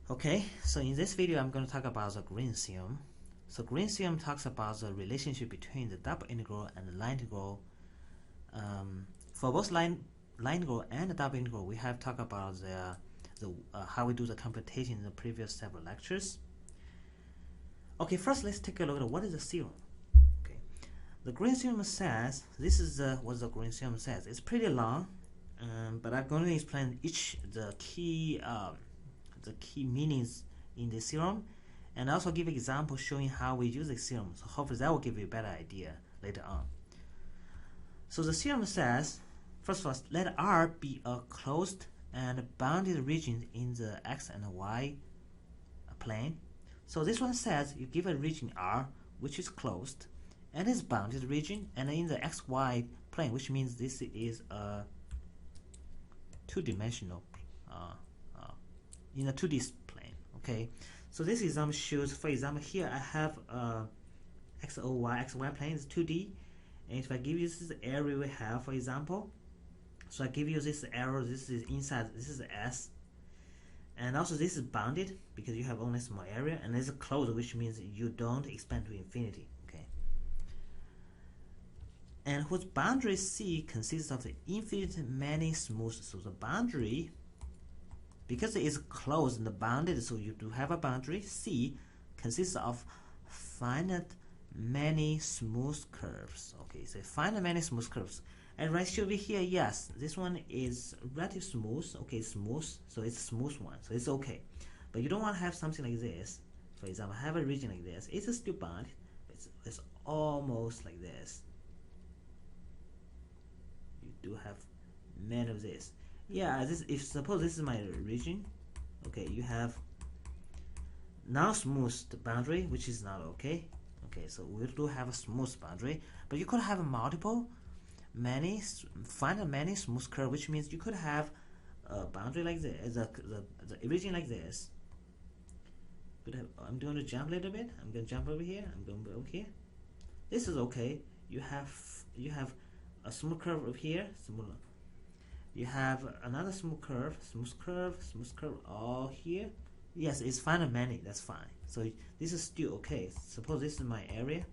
Okay, so in this video I'm going to talk about the green theorem. So green theorem talks about the relationship between the double integral and the line integral. For both line integral and the double integral, we have talked about how we do the computation in the previous several lectures. Okay, first let's take a look at what is the theorem. Okay, the green theorem says this is what the green theorem says. It's pretty long, but I'm going to explain the key meanings in the theorem, and also give examples showing how we use the theorem. So hopefully that will give you a better idea later on. So the theorem says, first of all, let R be a closed and bounded region in the x and y plane. So this one says you give a region R which is closed and is bounded region, and in the xy plane, which means this is a two-dimensional in a 2D plane. Okay, so this example shows, for example, here I have xy plane is 2D, and if I give you this area we have, for example, so I give you this arrow, this is inside, this is S, and also this is bounded because you have only small area, and this is closed, which means you don't expand to infinity. Okay, and whose boundary C consists of the infinite many smooth. So the boundary, because it is closed and bounded, so you do have a boundary, C consists of finite many smooth curves. Okay, so finite many smooth curves. And right over here, yes, this one is relatively smooth. Okay, smooth, so it's a smooth one, so it's okay. But you don't want to have something like this. For example, have a region like this. It's still bounded, but it's almost like this. You do have many of this. Yeah, if suppose this is my region, okay, you have non-smooth boundary, which is not okay. Okay, so we do have a smooth boundary, but you could have find many smooth curve, which means you could have a boundary like this, the region like this. But I'm going to jump a little bit. I'm going to jump over here. I'm going over here. This is okay. You have a smooth curve over here. You have another smooth curve, all here. Yes, it's finite many, that's fine. So this is still okay. Suppose this is my area,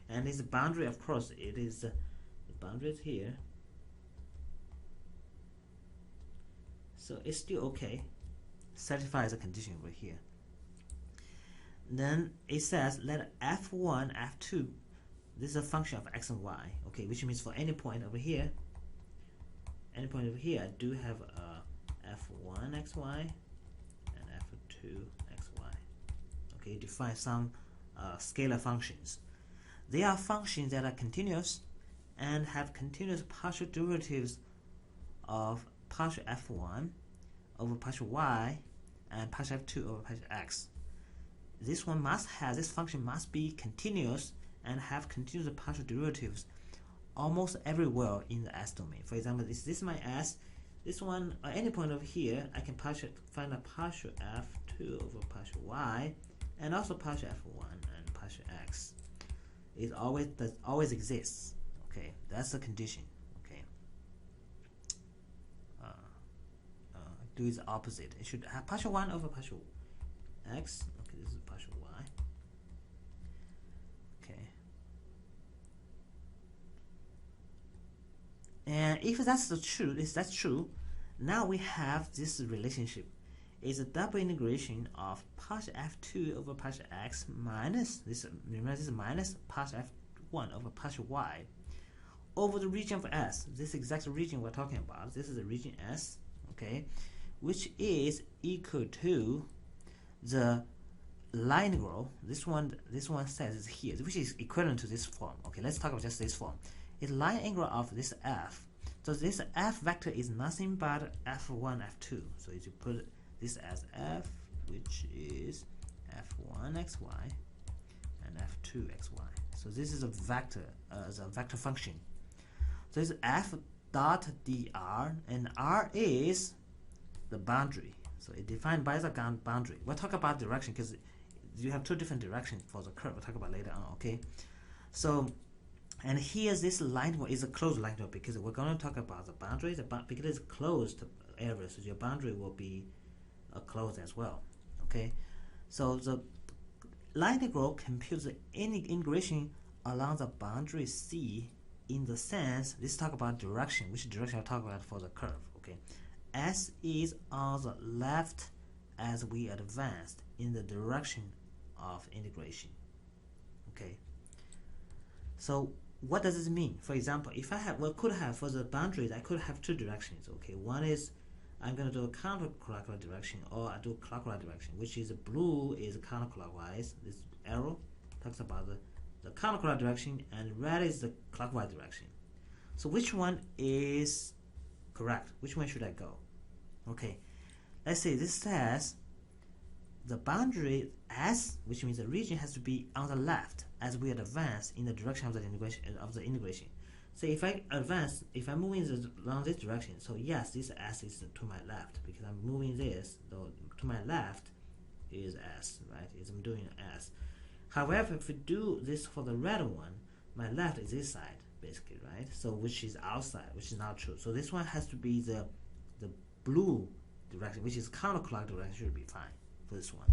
and this boundary, of course, it is the boundary is here. So it's still okay. Satisfies the condition over here. Then it says let f1, f2, this is a function of x and y. Okay, which means for any point over here, I do have f1 xy and f2 xy. Okay, define some scalar functions. They are functions that are continuous and have continuous partial derivatives of partial f1 over partial y and partial f2 over partial x. This function must be continuous and have continuous partial derivatives almost everywhere in the S domain. For example, this is my S. This one, at any point over here, I can find a partial f2 over partial y, and also partial f1 and partial x. It always exists. Okay, that's the condition. Okay, do the opposite. It should have partial 1 over partial x. Okay, this is partial y. And if that's true, now we have this relationship. It's a double integration of partial f2 over partial x minus this. Remember, this is minus partial f1 over partial y over the region of S. This exact region we're talking about. This is the region S. Okay, which is equal to the line integral. This one says is here, which is equivalent to this form. Okay, let's talk about just this form. It's line integral of this f. So this f vector is nothing but f1, f2. So you put this as f, which is f1 xy and f2 xy. So this is a vector, function. So it's f dot dr, and r is the boundary. So it's defined by the boundary. We'll talk about direction because you have two different directions for the curve. We'll talk about later on. Okay, so. And here's this line is a closed line because we're going to talk about the boundaries, because it's closed area, so your boundary will be closed as well. Okay, so the line integral computes the integration along the boundary C in the sense, let's talk about direction, which direction I'll talk about for the curve. Okay, S is on the left as we advanced in the direction of integration. Okay, so what does this mean? For example, if I have, could have for the boundaries, I could have two directions. Okay, one is I'm going to do a counterclockwise direction, or I do clockwise direction, which is blue is counterclockwise. This arrow talks about the counterclockwise direction, and red is the clockwise direction. So which one is correct? Which one should I go? Okay, let's say this says the boundary S, which means the region, has to be on the left as we advance in the direction of the integration. So if I advance, if I'm moving along this direction, so yes, this S is to my left because I'm moving this. Though to my left is S, right? Is I'm doing S. However, if we do this for the red one, my left is this side, basically, right? So which is outside, which is not true. So this one has to be the blue direction, which is counterclockwise direction, should be fine for this one.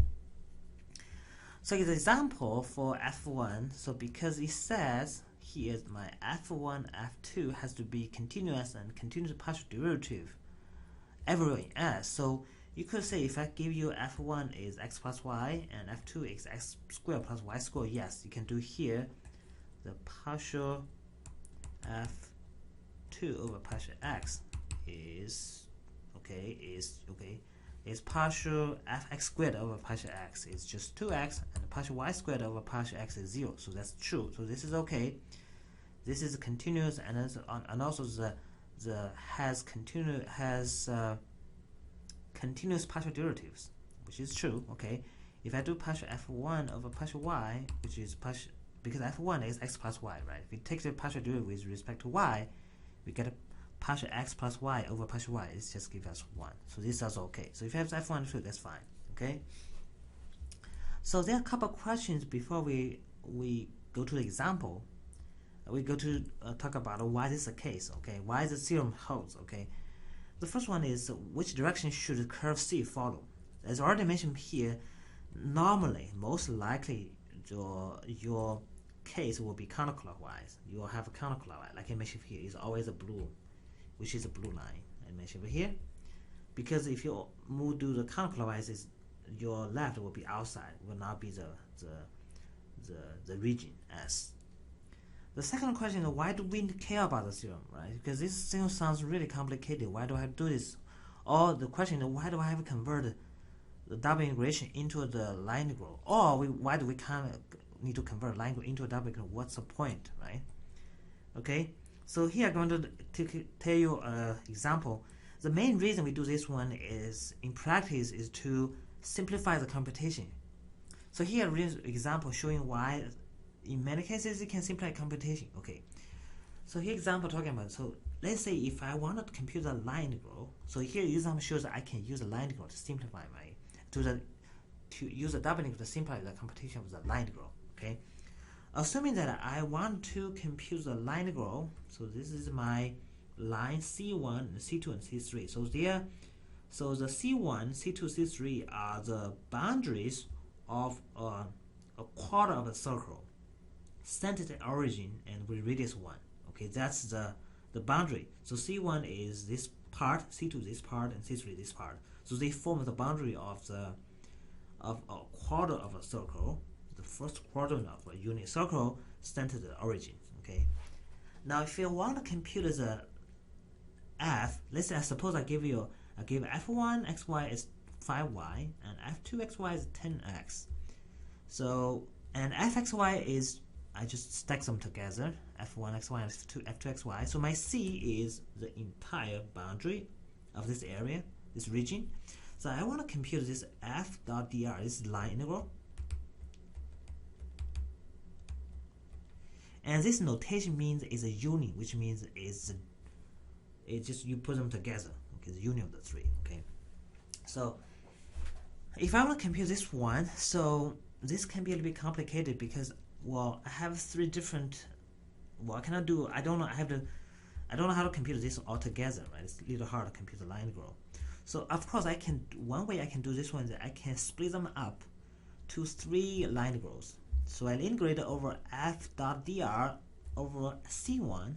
So it's an example for F1. So because it says here my F1, F2 has to be continuous and continuous partial derivative everywhere in S. So you could say if I give you F1 is x plus y and F2 is x squared plus y squared, yes, you can do here the partial F2 over partial x is partial fx squared over partial x is just 2x, and partial y squared over partial x is 0. So that's true. So this is okay. This is continuous, and also the has continuous partial derivatives, which is true. Okay, if I do partial f1 over partial y, which is partial, because f1 is x plus y, right? If we take the partial derivative with respect to y, we get a partial x plus y over partial y. It's just give us 1. So this is also okay. So if you have f1 2, that's fine. Okay. So there are a couple of questions before we go to the example. We go to talk about why this is the case. Okay, why the theorem holds. Okay, the first one is which direction should the curve C follow? As already mentioned here, normally, most likely, your case will be counterclockwise. You will have a counterclockwise, like I mentioned here, is always a blue, which is a blue line I mentioned over here. Because if you do the counterclockwise, is your left will be outside, will not be the region S. The second question is, why do we care about the theorem, right? Because this theorem sounds really complicated. Why do I have to do this? Or the question is, why do I have to convert the double integration into the line integral? Or why do we need to convert line integral into a double integral? What's the point, right? Okay, so here I'm going to tell you an example. The main reason we do this one is, in practice, is to simplify the computation. So here is an example showing why in many cases you can simplify computation. Okay, so here example talking about, so let's say if I want to compute the line integral, so here example shows that I can use the line integral to simplify to use a double integral to simplify the computation of the line integral. Okay, assuming that I want to compute the line integral, so this is my line C1, C2, and C3. So the C1, C2, C3 are the boundaries of a quarter of a circle, centered at origin and with radius 1. Okay, that's the boundary. So C1 is this part, C2 this part, and C3 this part. So they form the boundary of a quarter of a circle, the first quadrant of a unit circle centered at origin. Okay. Now, if you want to compute the f, let's say suppose I give f1 xy is 5y and f2 xy is 10x. So and fxy is, I just stack them together, f1 xy and f2 xy. So my C is the entire boundary of this area, this region. So I want to compute this f dot dr, this line integral. And this notation means is a union, which means it's just you put them together. Okay, the union of the three. Okay. So if I want to compute this one, so this can be a little bit complicated because, well, I have three different. What can I do? I don't know. I don't know how to compute this all together, right? It's a little hard to compute the line integral. So of course one way I can do this one is I can split them up to 3 line integrals. So I'll integrate over f dot dr over c1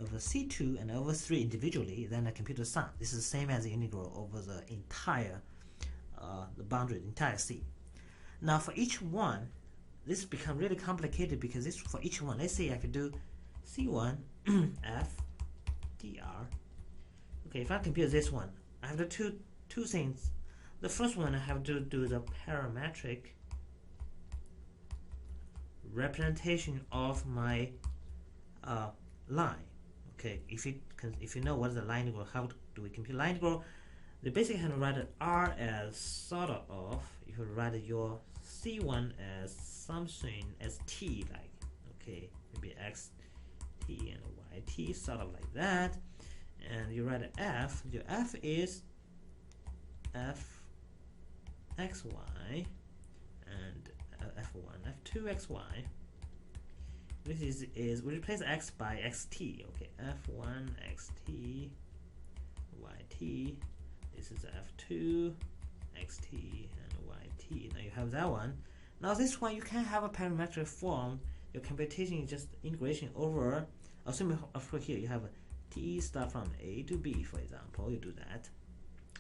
over c2 and over 3 individually, then I compute the sum. This is the same as the integral over the entire the boundary, the entire C. Now for each one, this becomes really complicated because this for each one, let's say I could do C1 F dr. Okay, if I compute this one, I have to do two things. The first one, I have to do the parametric representation of my line. Okay, if you know what is the line integral, how do we compute line integral? They basically can write it R as sort of. If you write your C1 as something as T, like, okay, maybe X T and Y T, sort of like that. And you write F. Your F is F XY and F1, F2 XY. This is we replace X by XT. Okay, F1 XT YT. This is F2 XT and YT. Now you have that one. Now this one you can have a parametric form. Your computation is just integration over. Assuming over here you have a T start from A to B, for example. You do that.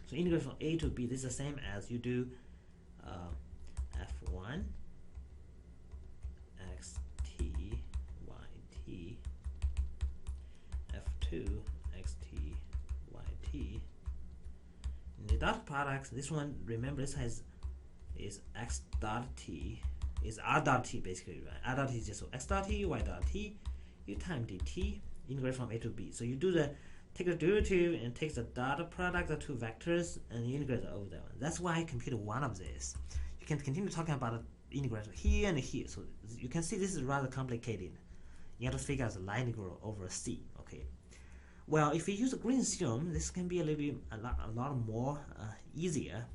So integration from A to B. This is the same as you do F1 XT YT F2 XT YT. The dot products, this one, remember this is x dot t, is r dot t basically, right? R dot t is just x dot t, y dot t, you time dt, integrate from A to B. So you do take the derivative and take the dot product of two vectors and you integrate over that one. That's why I computed one of this. You can continue talking about the integration here and here. So you can see this is rather complicated. You have to figure out the line integral over C. Okay. Well, if you use the Green's theorem, this can be a little bit a lot more easier.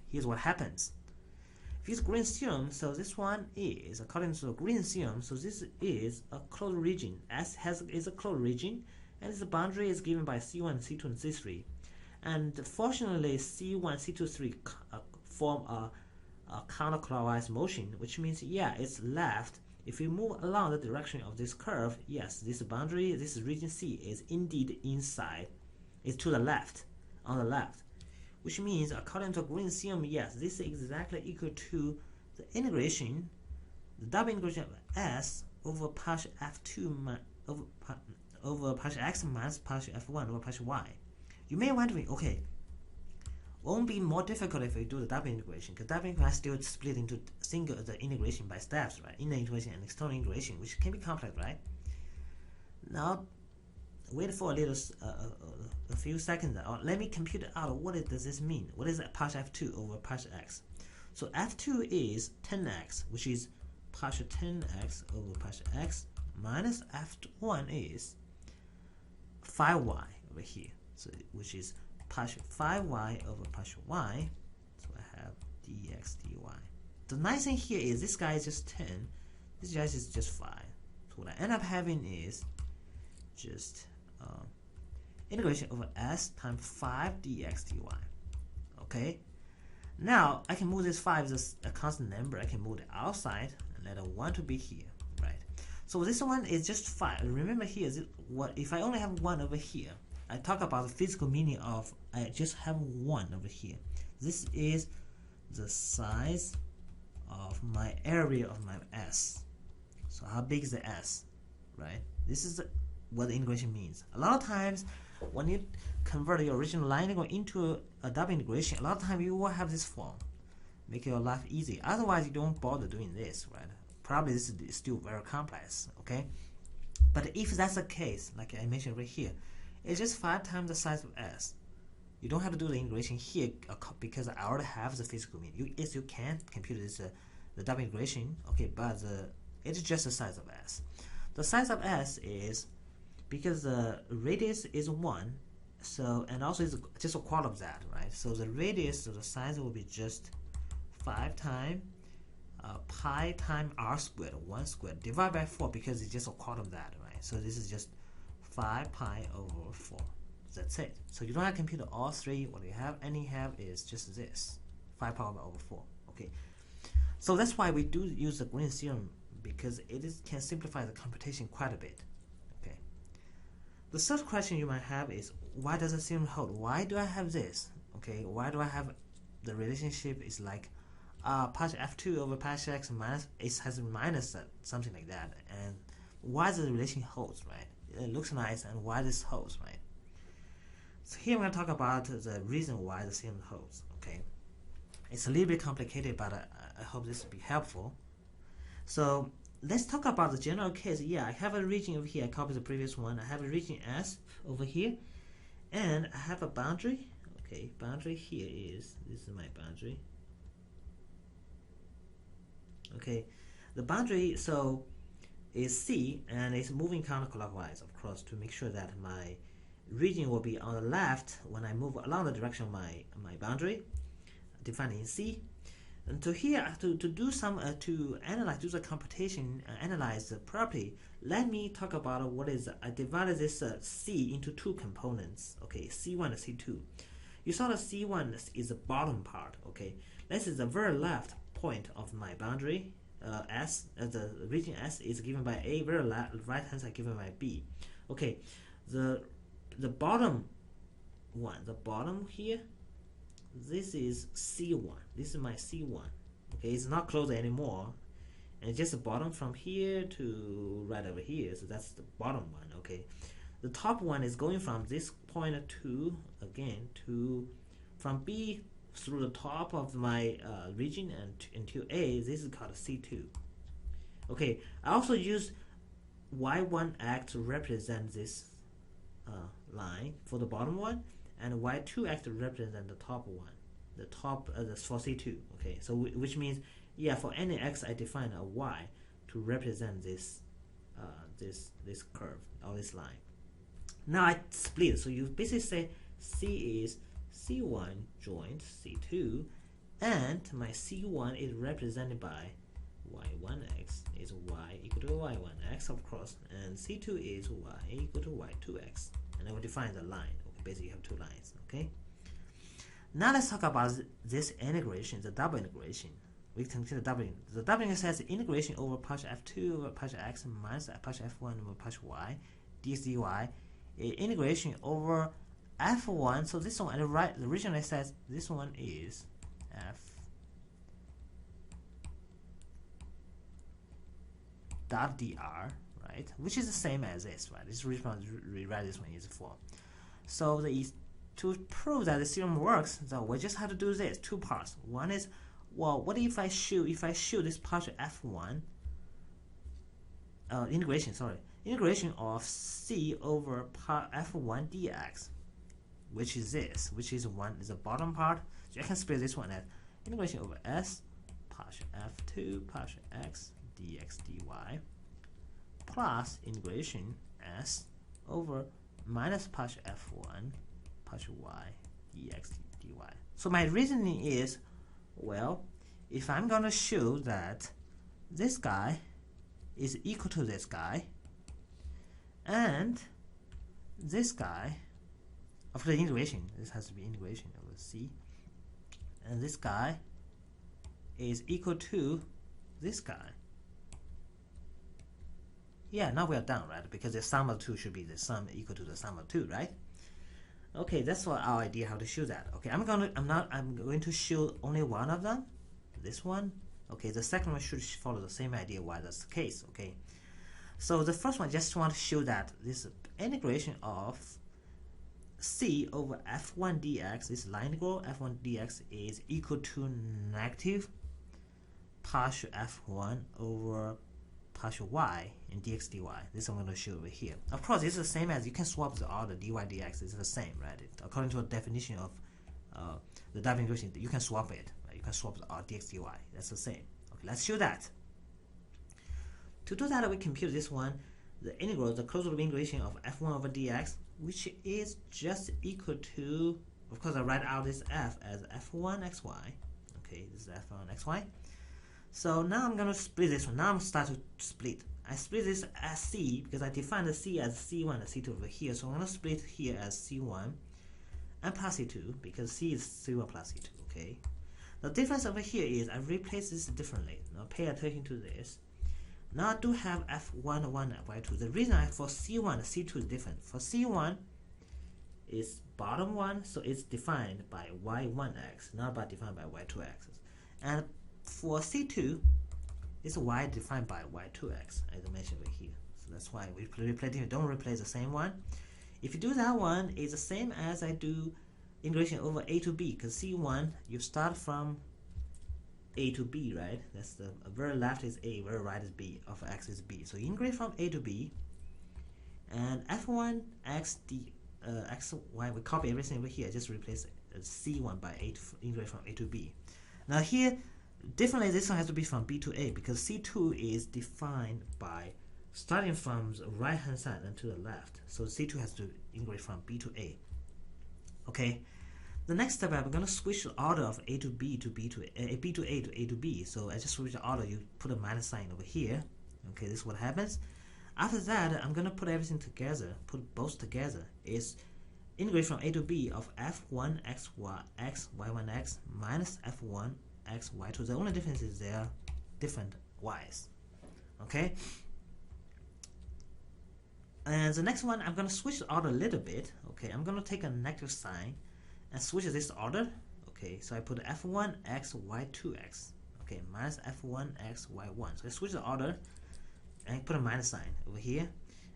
Here's what happens. If you use Green's theorem, so this one is according to the Green's theorem. So this is a closed region. S is a closed region, and its boundary is given by C1, C2, and C3. And fortunately, C1, C2, 3 form a counterclockwise motion, which means it's left. If you move along the direction of this curve, yes, this boundary, this region C is indeed inside. It's to the left, on the left. Which means, according to Green's theorem, yes, this is exactly equal to the integration, the double integration of S over partial F2 over partial X minus partial F1 over partial Y. You may wonder, okay, won't be more difficult if we do the double integration, because double integration still split into the integration by steps, right? Inner integration and external integration, which can be complex, right? Now, wait for a few seconds. Or let me compute out what does this mean. What is partial F2 over partial X? So F2 is 10x, which is partial 10x over partial X, minus F1 is 5y over here, so which is partial 5y over partial y, so I have dx dy. The nice thing here is this guy is just 10, this guy is just 5. So what I end up having is just integration over s times 5 dx dy. Okay, now I can move this 5 as a constant number. I can move it outside and let a 1 to be here, right? So this one is just 5. Remember here, what if I only have 1 over here? I talk about the physical meaning of I just have 1 over here. This is the size of my area of my S. So how big is the S, right? This is what the integration means. A lot of times when you convert your original line integral into a double integration, a lot of times you will have this form. Make your life easy. Otherwise you don't bother doing this, right? Probably this is still very complex, okay? But if that's the case, like I mentioned right here, it's just 5 times the size of S. You don't have to do the integration here because I already have the physical meaning. Yes, you can compute this the double integration, okay, but it's just the size of S. The size of S is because the radius is 1, so and also it's just a quarter of that, right? So the radius, so the size will be just 5 times pi times r squared, 1 squared, divided by 4 because it's just a quarter of that, right? So this is just 5 pi over 4. That's it. So you don't have to compute all three. What you have is just this 5 power over 4. Okay. So that's why we do use the Green's theorem, because it can simplify the computation quite a bit. Okay. The third question you might have is, why does the theorem hold? Why do I have this? Okay. Why do I have the relationship is like partial f2 over partial x minus it has a minus something like that, and why the relation holds, right? It looks nice, and why this holds, right? So here we're going to talk about the reason why the theorem holds. Okay, it's a little bit complicated, but I hope this will be helpful. So let's talk about the general case. Yeah, I have a region over here. I copied the previous one. I have a region S over here, and I have a boundary. Okay, boundary here is, this is my boundary. Okay, the boundary so is C, and it's moving counterclockwise, of course, to make sure that my region will be on the left when I move along the direction of my boundary, defined in C. And to here, to do some to analyze, do the computation, analyze the property. Let me talk about what is. I divided this C into two components. Okay, C1 and C2. You saw the C1 is the bottom part. Okay, this is the very left point of my boundary. S, the region S is given by A. Very right hand side given by B. Okay, the bottom one, the bottom here, this is C1. This is my C1. Okay, it's not closed anymore, and just the bottom from here to right over here. So that's the bottom one. Okay, the top one is going from this point to from B through the top of my region and into A. This is called C2. Okay, I also use Y1x to represent this line for the bottom one, and Y2x to represent the top one, the top for C2. Okay, so which means, yeah, for any x I define a Y to represent this this curve or this line. Now I split, so you basically say C is C1 joined C2, and my C1 is represented by Y1x is Y equal to Y1x, of course, and C2 is Y equal to Y2x, and then we define the line. Okay, basically you have two lines. Okay, now let's talk about this integration, the double integration. We can consider the double integration says integration over partial f2 over partial x minus partial f1 over partial y dx dy, integration over f1. So this one, and right, originally says this one is f dot dr, right, which is the same as this, right? This response rewrite this one is 4. So to prove that the theorem works, so we just have to do this two parts. One is, well, what if I show this partial f1 integration of c over f1 dx, which is this, which is the bottom part. So I can split this one as integration over s partial f2 partial x dx dy plus integration s over minus partial f1 partial y dx dy. So my reasoning is, well, if I'm going to show that this guy is equal to this guy, and this guy, after the integration, this has to be integration over c, and this guy is equal to this guy. Yeah, now we are done, right? Because the sum of two should be the sum equal to the sum of two, right? Okay, that's what our idea how to show that. Okay, I'm going to show only one of them, this one. Okay, the second one should follow the same idea why that's the case. Okay, so the first one just want to show that this integration of c over f1 dx, this line integral f1 dx is equal to negative partial f1 over partial y in dx dy. This I'm going to show over here. Of course, it's the same as you can swap all the dy dx. It's the same, right? According to the definition of the double integration, you can swap it. Right? You can swap all dx dy. That's the same. Okay, let's show that. To do that, we compute this one, the integral, the closed loop integration of f1 over dx, which is just equal to, of course, I write out this f as f1 xy. Okay, this is f1 xy. So now I'm going to split this one. Now I'm start to split. I split this as C because I defined the C as C1 and C2 over here. So I'm going to split here as C1 and plus C2 because C is C1 plus C2. Okay. The difference over here is I replace this differently. Now pay attention to this. Now I do have F1 1 and Y2. The reason for C1 C2 is different. For C1 is bottom one, so it's defined by Y1x, not by defined by Y2x. And for C2, it's Y defined by Y2x, as I mentioned over here. So that's why we replace it. Don't replace the same one. If you do that one, it's the same as I do integration over A to B, because C1 you start from A to B, right? That's the very left is A, very right is B, of x is B. So you integrate from A to B, and F1 x d x y, we copy everything over here, just replace C1 by A to integrate from A to B. Now here, differently, this one has to be from B to A because C2 is defined by starting from the right hand side and to the left. So C2 has to integrate from B to A. Okay. The next step, I'm going to switch the order of A to B to B to A, B to A to A to B. So I just switch the order. You put a minus sign over here. Okay, this is what happens. After that, I'm going to put everything together, put both together. Is integrate from A to B of F1 x y x y1x minus F1 x y2. The only difference is they are different y's. Okay. And the next one, I'm going to switch the order a little bit. Okay, I'm going to take a negative sign and switch this order. Okay, so I put F1 x y2x. Okay, minus F1 x y1. So I switch the order and put a minus sign over here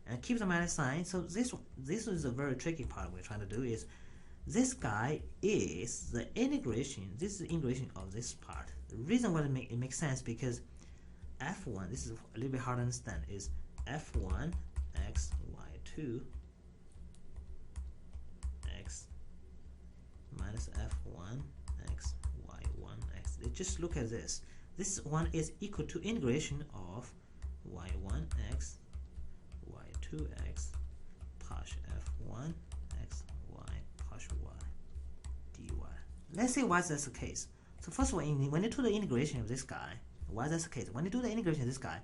and keep the minus sign. So this is a very tricky part we're trying to do is this guy is the integration. This is the integration of this part. The reason why it makes sense because F1, this is a little bit hard to understand, is F1 x y2 x minus F1 x y1 x. Just look at this. This one is equal to integration of y1 x y2 x push F1 x y push y dy. Let's see why that's the case. So first of all, when you do the integration of this guy, why that's the case? When you do the integration of this guy,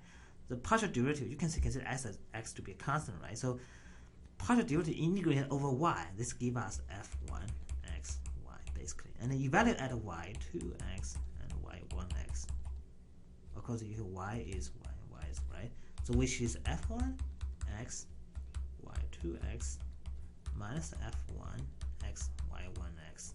the partial derivative you can consider x to be a constant, right? So partial derivative integrated over y, this gives us F1 x y basically, and then you evaluate at y2 x and y1 x. Of course, you y is y is right. So which is F1 x y2 x minus F1 x y1 x.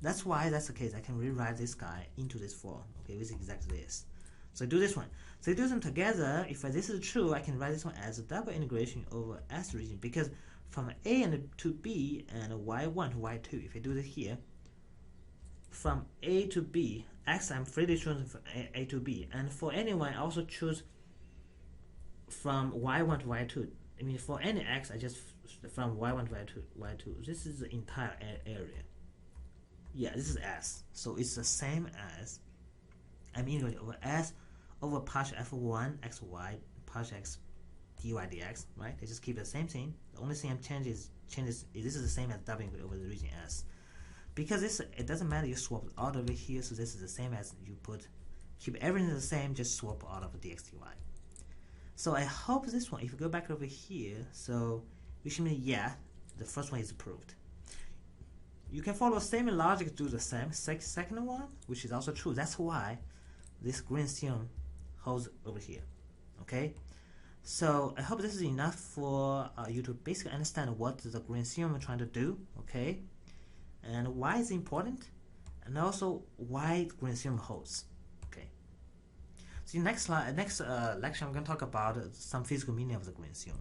That's why that's the case. I can rewrite this guy into this form. Okay, with exactly this. So do this one. So do them together. If this is true, I can write this one as a double integration over S region because from A and to B and y1 to y2, if I do this here, from A to B, x I'm freely choosing from A to B, and for anyone I also choose from y1 to y2. I mean for any x I just from y1 to y2. This is the entire area. Yeah, this is S. So it's the same as I'm integrating over S over partial F1 xy partial x dy dx, right? They just keep the same thing. The only thing I'm changing is this is the same as w over the region S. Because it doesn't matter you swap the order over here, so this is the same as you keep everything the same, just swap out of dx dy. So I hope this one, if you go back over here, so which means yeah, the first one is proved. You can follow the same logic to do the same second one, which is also true. That's why this green theorem holds over here. Okay, so I hope this is enough for you to basically understand what the green theorem is trying to do. Okay, and why it's important, and also why green theorem holds. Okay, so next lecture I'm going to talk about some physical meaning of the green theorem.